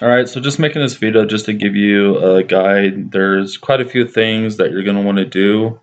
All right, so just making this video just to give you a guide. There's quite a few things that you're going to want to do.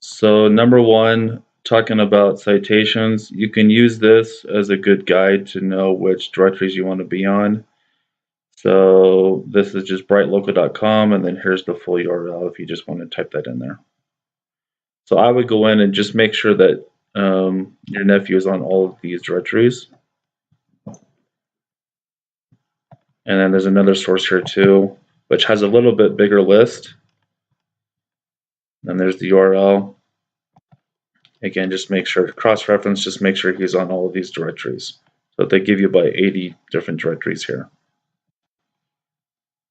So number one, talking about citations, you can use this as a good guide to know which directories you want to be on. So this is just brightlocal.com, and then here's the full URL if you just want to type that in there. So I would go in and just make sure that your nephew is on all of these directories. And then there's another source here too, which has a little bit bigger list. And there's the URL. Again, just make sure to cross-reference, just make sure he's on all of these directories. So they give you about 80 different directories here.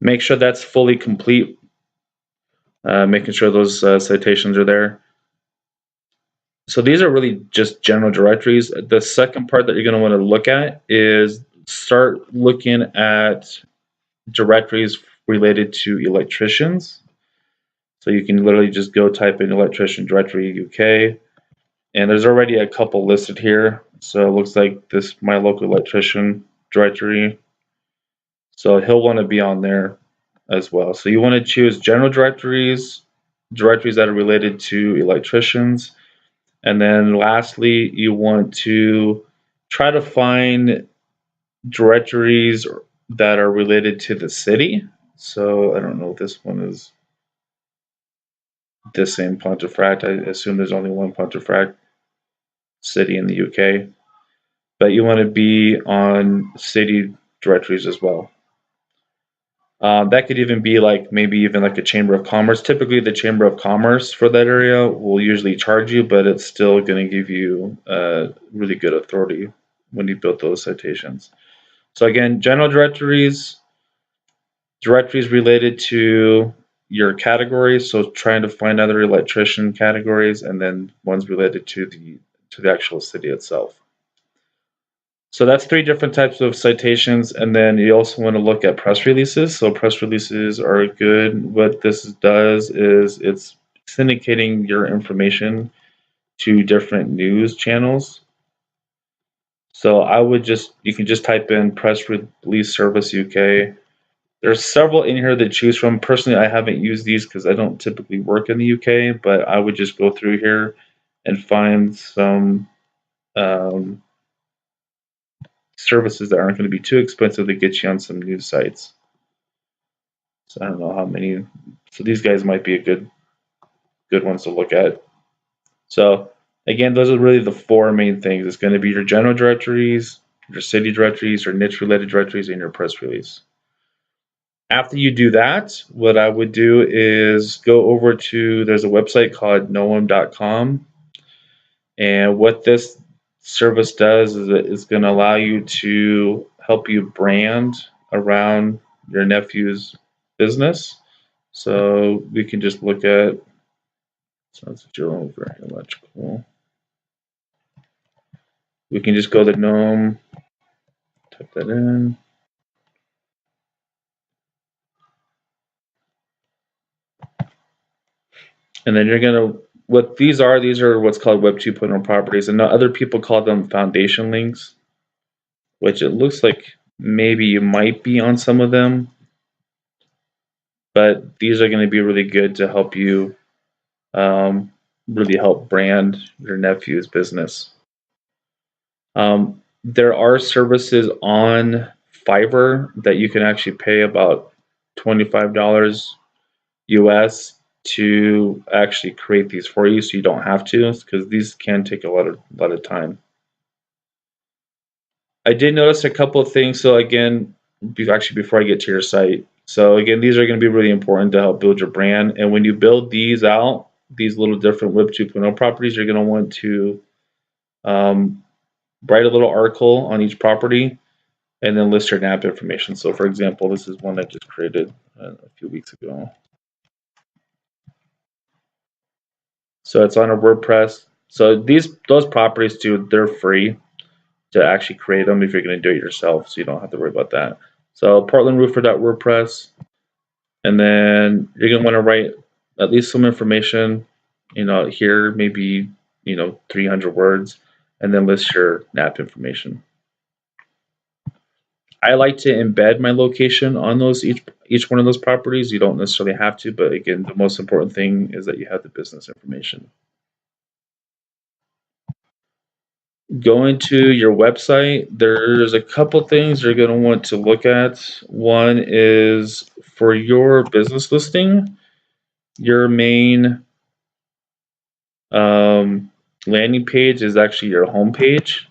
Make sure that's fully complete, making sure those citations are there. So these are really just general directories. The second part that you're going to want to look at is start looking at directories related to electricians. So you can literally just go type in electrician directory UK, and there's already a couple listed here. So it looks like this my local electrician directory. So he'll want to be on there as well. So you want to choose general directories, directories that are related to electricians, and then lastly, you want to try to find directories that are related to the city. So I don't know if this one is the same Pontefract. I assume there's only one Pontefract city in the UK, but you want to be on city directories as well. That could even be like maybe even like a chamber of commerce. Typically, the chamber of commerce for that area will usually charge you, but it's still going to give you really good authority when you build those citations. So again, general directories, directories related to your categories. So trying to find other electrician categories, and then ones related to the actual city itself. So that's three different types of citations, and then you also want to look at press releases. So press releases are good. What this does is it's syndicating your information to different news channels. So I would you can just type in press release service UK. There's several in here to choose from. Personally, I haven't used these because I don't typically work in the UK, but I would just go through here and find some services that aren't going to be too expensive to get you on some news sites. So I don't know how many. So these guys might be a good ones to look at. So again, those are really the four main things. It's going to be your general directories, your city directories, your niche related directories, and your press release. After you do that, what I would do is go over to, there's a website called noam.com. And what this service does is it's going to allow you to help you brand around your nephew's business. So we can just look at, sounds like you're over electrical. We can just go to GNOME, type that in. And then you're going to, what these are what's called Web 2.0 properties. And other people call them foundation links, which it looks like maybe you might be on some of them. But these are going to be really good to help you really help brand your nephew's business. There are services on Fiverr that you can actually pay about $25 US to actually create these for you, so you don't have to, because these can take a lot of time. I did notice a couple of things. So again, before I get to your site, so again, these are going to be really important to help build your brand. And when you build these out, these little different Web 2.0 properties, you're going to want to write a little article on each property and then list your NAP information. So for example, this is one I just created a few weeks ago. So it's on a WordPress. So those properties too, they're free to actually create them if you're going to do it yourself, so you don't have to worry about that. So portlandroofer.wordpress, and then you're going to want to write at least some information, here, maybe 300 words, and then list your NAP information. I like to embed my location on those each one of those properties. You don't necessarily have to, but again, the most important thing is that you have the business information. Going to your website, there's a couple things you're going to want to look at. One is for your business listing, your main um, landing page is actually your home page.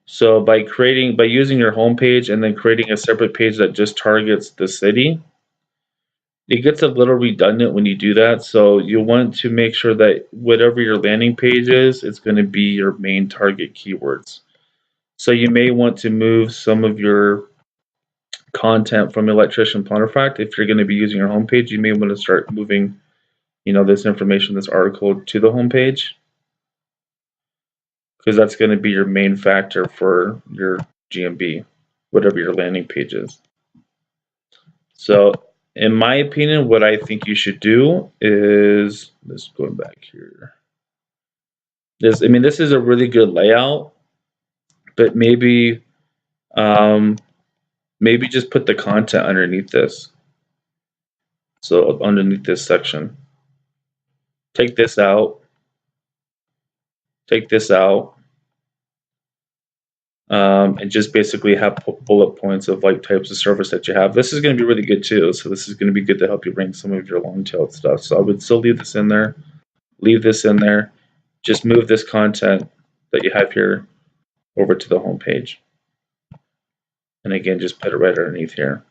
So by using your home page and then creating a separate page that just targets the city, it gets a little redundant when you do that. So you want to make sure that whatever your landing page is, it's going to be your main target keywords. So you may want to move some of your content from electrician plumber fact. If you're going to be using your homepage, you may want to start moving, this information, this article to the homepage, because that's going to be your main factor for your GMB, whatever your landing page is. So, in my opinion, what I think you should do is this going back here. This is a really good layout, but um, maybe just put the content underneath this. So underneath this section, take this out, take this out, and just basically have bullet points of like types of service that you have. This is going to be really good too. So this is going to be good to help you rank some of your long-tailed stuff. So I would still leave this in there. Leave this in there. Just move this content that you have here over to the home page. And again, just put it right underneath here.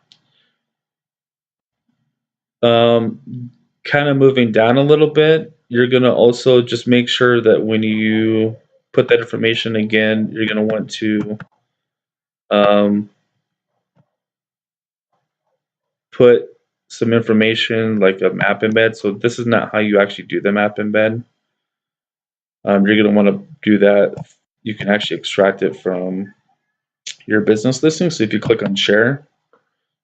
Kind of moving down a little bit, you're going to also just make sure that when you put that information again, you're going to want to put some information like a map embed. So this is not how you actually do the map embed. You're going to want to do that. You can actually extract it from your business listing. So if you click on share,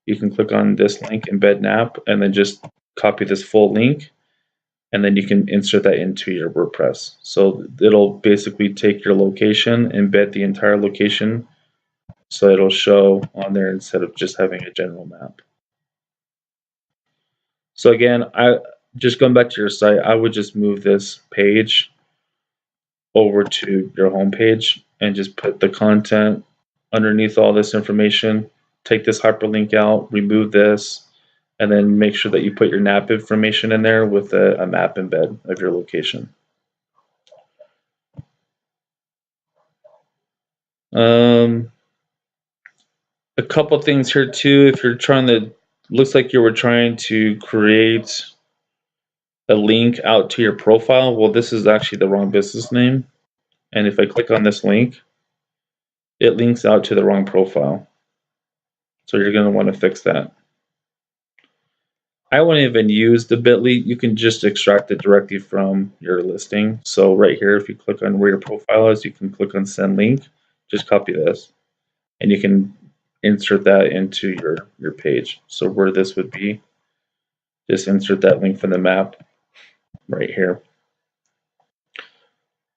you can click on this link, embed map, and then just copy this full link, and then you can insert that into your WordPress. So it'll basically take your location, embed the entire location, so it'll show on there instead of just having a general map. So again, I just going back to your site, I would just move this page over to your home page and just put the content underneath all this information. Take this hyperlink out, remove this, and then make sure that you put your NAP information in there with a map embed of your location. A couple things here too. If you're trying to, looks like you were trying to create a link out to your profile. Well, this is actually the wrong business name. And if I click on this link, it links out to the wrong profile. So you're going to want to fix that. I wouldn't even use the bit.ly. You can just extract it directly from your listing. So right here, if you click on where your profile is, you can click on send link. Just copy this, and you can insert that into your page. So where this would be, just insert that link from the map right here.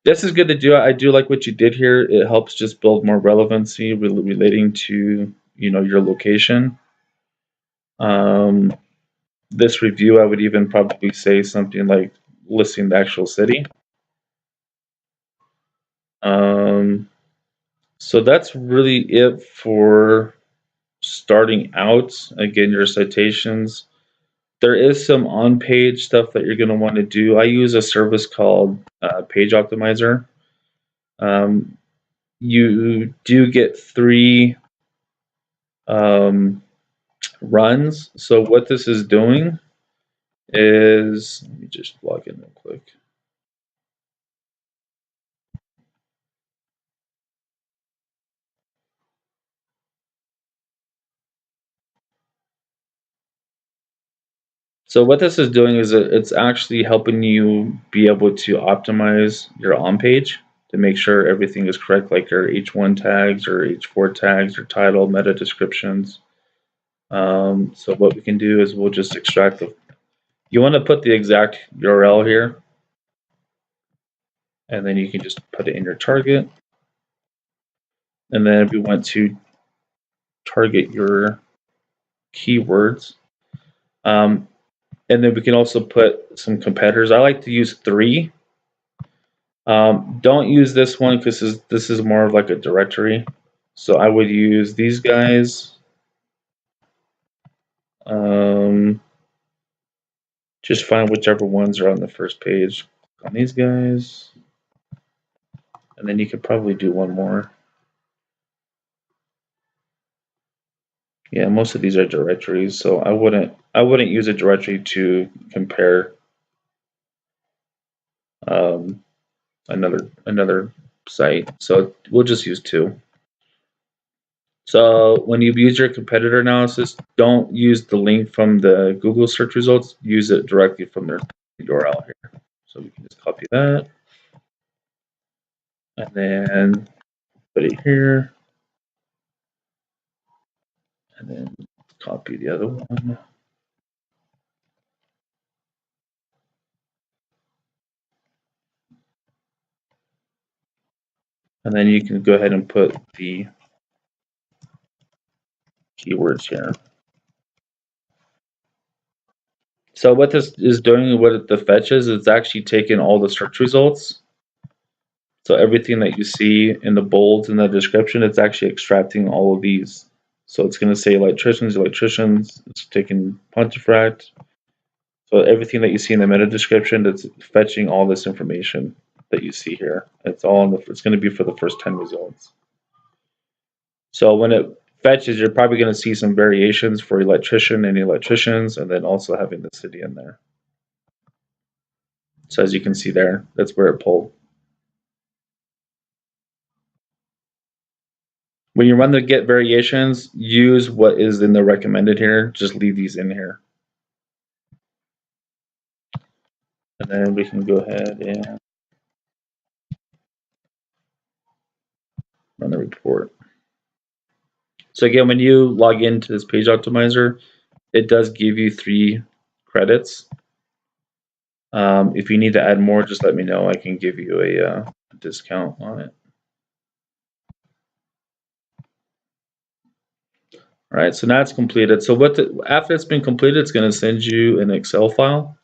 This is good to do. I do like what you did here. It helps just build more relevancy relating to your location. This review, I would even probably say something like listing the actual city. So that's really it for starting out. Again, your citations. There is some on-page stuff that you're going to want to do. I use a service called Page Optimizer. You do get 3 runs. So what this is doing is, let me just log in real quick. So what this is doing is it's actually helping you be able to optimize your on page to make sure everything is correct, like your H1 tags or H4 tags, your title, meta descriptions. So what we can do is we'll just extract the. You want to put the exact URL here, and then you can just put it in your target. And then if we want to target your keywords. And then we can also put some competitors. I like to use 3. Don't use this one because this is more of like a directory. So I would use these guys. Just find whichever ones are on the first page. Click on these guys. And then you could probably do one more. Yeah, most of these are directories, so I wouldn't use a directory to compare um, another site. So we'll just use 2. So when you use your competitor analysis, don't use the link from the Google search results. Use it directly from their URL here. So we can just copy that, and then put it here, and then copy the other one. And then you can go ahead and put the keywords here. So what this is doing, what the fetch is, it's actually taking all the search results. So everything that you see in the bolds in the description, it's actually extracting all of these. So it's going to say electricians, it's taking Pontefract. So everything that you see in the meta description, it's fetching all this information that you see here. It's going to be for the first 10 results. So when it fetches, you're probably going to see some variations for electrician and electricians, and then also having the city in there. So as you can see there, that's where it pulled. When you run the get variations, use what is in the recommended here. Just leave these in here. And then we can go ahead and run the report. So again, when you log into this page optimizer, it does give you 3 credits. If you need to add more, just let me know. I can give you a discount on it. All right, so now it's completed. So after it's been completed, it's going to send you an Excel file.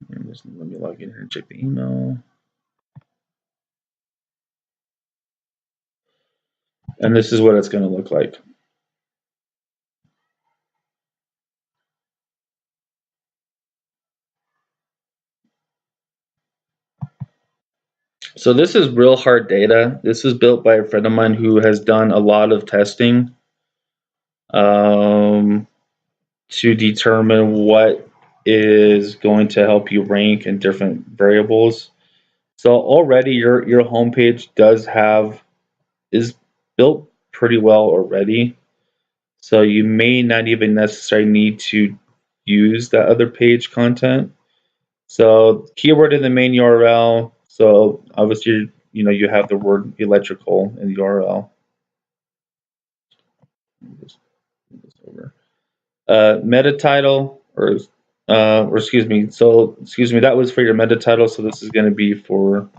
Let me log in here and check the email. And this is what it's going to look like. So this is real hard data. This is built by a friend of mine who has done a lot of testing to determine what is going to help you rank in different variables. So already your homepage is built pretty well already. So you may not even necessarily need to use that other page content. So keyword in the main URL. So obviously, you have the word electrical in the URL. Meta title, or excuse me. So excuse me, that was for your meta title. So this is going to be for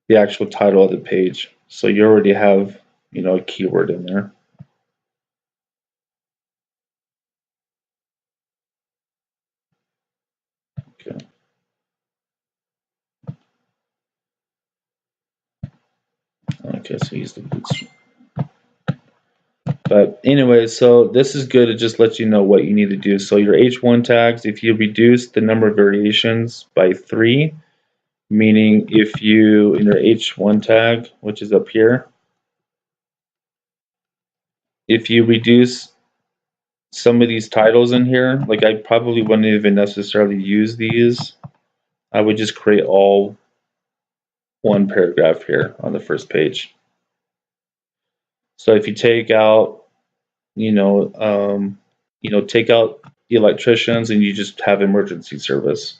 the actual title of the page. So you already have, a keyword in there. Okay. Okay, so use the bootstrap. But anyway, so this is good to just let you know what you need to do. So your H1 tags, if you reduce the number of variations by 3, meaning if you, in your H1 tag, which is up here, if you reduce some of these titles in here, like I probably wouldn't even necessarily use these. I would just create all one paragraph here on the first page. So if you take out, take out electricians and you just have emergency service,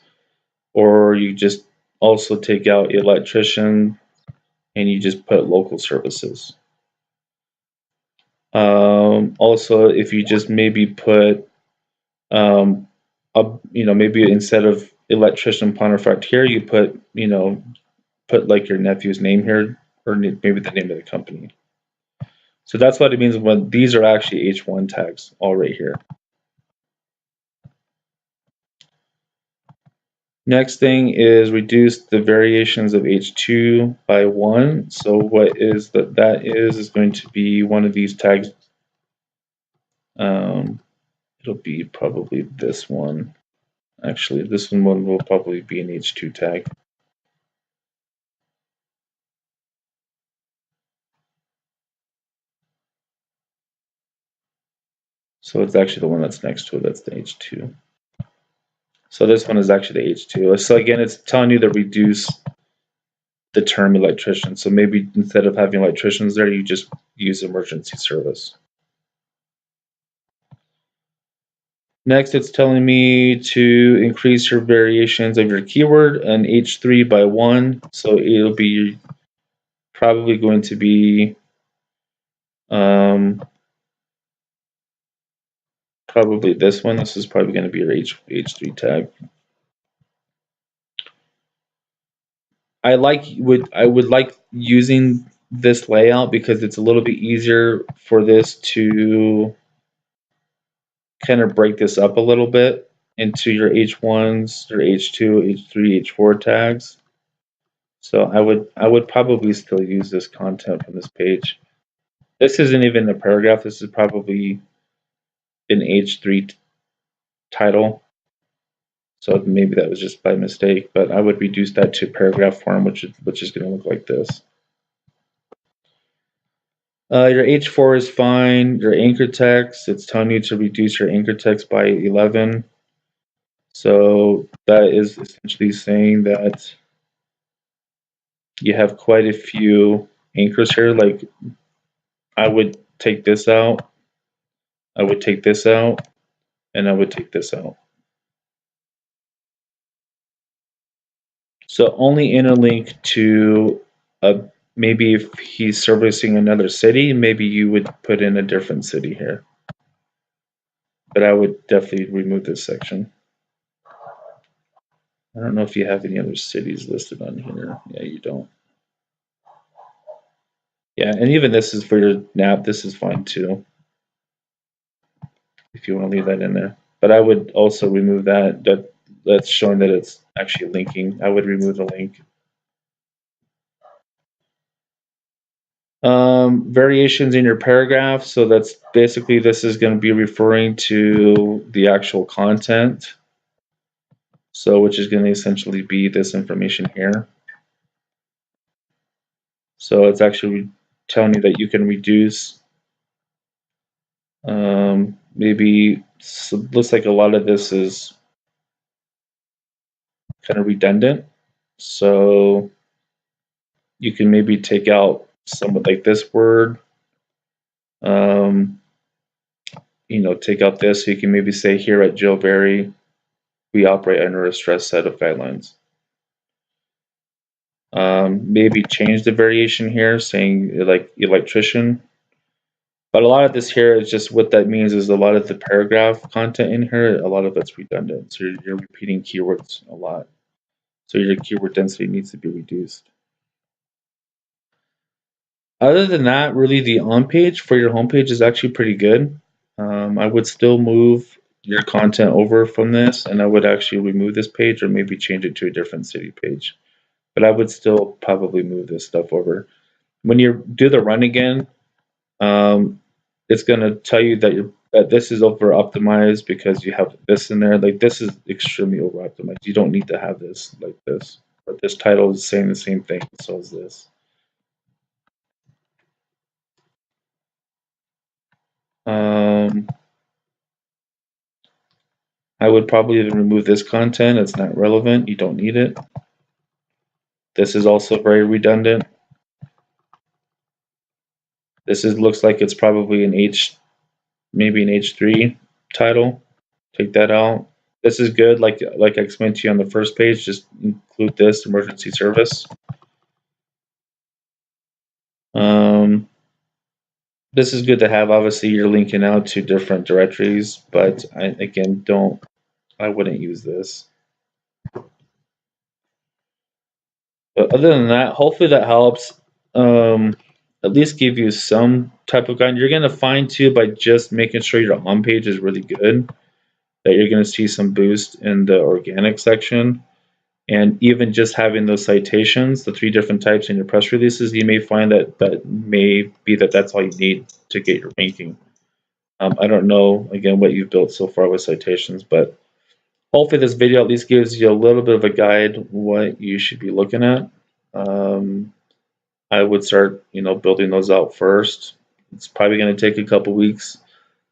or you just also take out electrician and you just put local services. Also, if you just maybe put maybe instead of electrician Pontefract here, you put, put like your nephew's name here, or maybe the name of the company. So that's what it means when these are actually H1 tags all right here. Next thing is reduce the variations of H2 by 1. So what is that is going to be one of these tags. It'll be probably this one. Actually, this one will probably be an H2 tag. So it's actually the one that's next to it, that's the H2. So this one is actually the H2. So again, it's telling you to reduce the term electrician. So maybe instead of having electricians there, you just use emergency service. Next, it's telling me to increase your variations of your keyword and H3 by 1. So it'll be probably going to be probably this one. This is probably going to be your H3 tag. I would like using this layout because it's a little bit easier for this to kind of break this up a little bit into your H1s, your H2, H3, H4 tags. So I would probably still use this content from this page. This isn't even a paragraph. This is probably an H3 title. So maybe that was just by mistake, but I would reduce that to paragraph form, which is going to look like this. Your H4 is fine. Your anchor text, it's telling you to reduce your anchor text by 11. So that is essentially saying that you have quite a few anchors here. Like I would take this out, I would take this out, and I would take this out. So only interlink to maybe if he's servicing another city, maybe you would put in a different city here. But I would definitely remove this section. I don't know if you have any other cities listed on here. Yeah, you don't. Yeah, and even this is for your NAP. This is fine too, if you want to leave that in there. But I would also remove that. That's showing that it's actually linking. I would remove the link. Variations in your paragraph. So that's basically this is going to be referring to the actual content. So which is going to essentially be this information here. So it's actually telling you that you can reduce maybe so looks like a lot of this is kind of redundant. So you can maybe take out somewhat like this word. Take out this. So you can maybe say here at Jill Berry, we operate under a stress set of guidelines. Maybe change the variation here, saying like electrician. But a lot of this here is just what that means is a lot of the paragraph content in here, a lot of it's redundant. So you're repeating keywords a lot. So your keyword density needs to be reduced. Other than that, really the on page for your homepage is actually pretty good. I would still move your content over from this, and I would actually remove this page or maybe change it to a different city page. But I would still probably move this stuff over. When you do the run again, it's going to tell you that this is over optimized because you have this in there. Like this is extremely over optimized. You don't need to have this like this. But this title is saying the same thing, so is this. I would probably even remove this content. It's not relevant. You don't need it. This is also very redundant. This looks like it's probably an maybe an H3 title. Take that out. This is good. Like I explained to you on the first page, just include this emergency service. This is good to have. Obviously, you're linking out to different directories, but I wouldn't use this. But other than that, hopefully that helps. Um, at least give you some type of guide. You're gonna find too by just making sure your on page is really good that you're gonna see some boost in the organic section. And even just having those citations, the three different types in your press releases, you may find that that's all you need to get your ranking. I don't know again what you've built so far with citations, but hopefully this video at least gives you a little bit of a guide what you should be looking at. Um, I would start, building those out first. It's probably going to take a couple weeks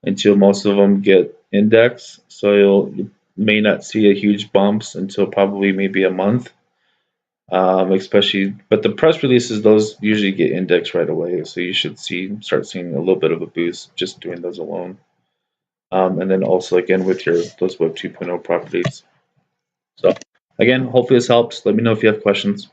until most of them get indexed, so you may not see a huge bumps until probably maybe a month. Especially, but the press releases, those usually get indexed right away, so you should start seeing a little bit of a boost just doing those alone. And then also again with your those Web 2.0 properties. So again, hopefully this helps. Let me know if you have questions.